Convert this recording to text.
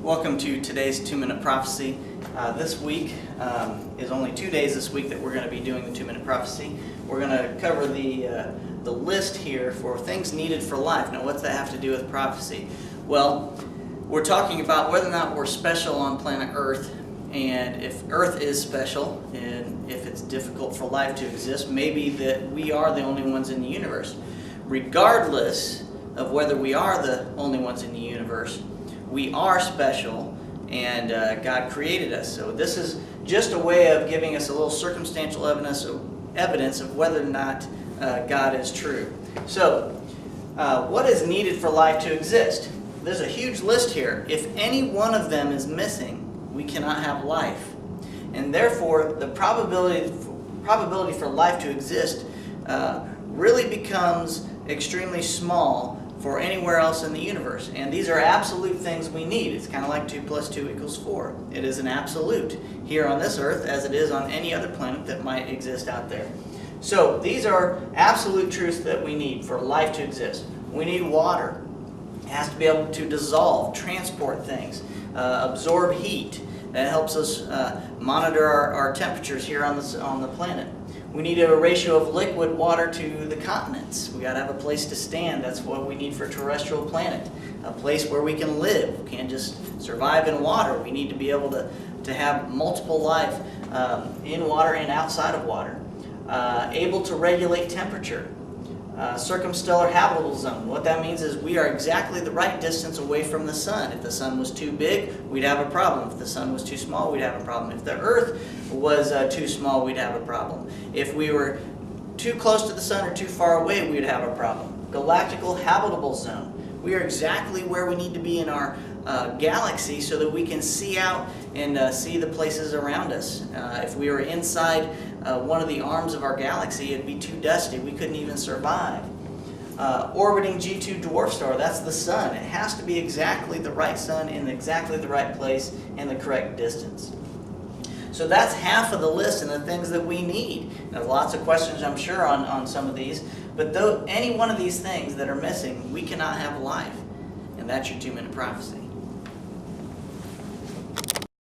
Welcome to today's 2-Minute Prophecy. This week is only 2 days this week that we're going to be doing the 2-Minute Prophecy. We're going to cover the list here for things needed for life. Now, what's that have to do with prophecy? Well, we're talking about whether or not we're special on planet Earth, and if Earth is special, and if it's difficult for life to exist, maybe that we are the only ones in the universe. Regardless of whether we are the only ones in the universe, we are special, and God created us. So this is just a way of giving us a little circumstantial evidence of whether or not God is true. So, what is needed for life to exist? There's a huge list here. If any one of them is missing, we cannot have life. And therefore, the probability for life to exist really becomes extremely small for anywhere else in the universe. And these are absolute things we need. It's kind of like 2 + 2 = 4. It is an absolute here on this earth as it is on any other planet that might exist out there. So these are absolute truths that we need for life to exist. We need water. It has to be able to dissolve, transport things, absorb heat. That helps us monitor our temperatures here on the planet. We need a ratio of liquid water to the continents. We got to have a place to stand. That's what we need for a terrestrial planet. A place where we can live. We can't just survive in water. We need to be able to have multiple life in water and outside of water. Able to regulate temperature. Circumstellar habitable zone. What that means is we are exactly the right distance away from the sun. If the sun was too big, we'd have a problem. If the sun was too small, we'd have a problem. If the earth was too small, we'd have a problem. If we were too close to the sun or too far away, we'd have a problem. Galactical habitable zone. We are exactly where we need to be in our galaxy so that we can see out and see the places around us. If we were inside one of the arms of our galaxy, it'd be too dusty. We couldn't even survive. Orbiting G2 dwarf star, that's the sun. It has to be exactly the right sun in exactly the right place and the correct distance. So that's half of the list and the things that we need. There's lots of questions, I'm sure, on some of these, but though any one of these things that are missing, we cannot have life. And that's your 2-Minute Prophecy.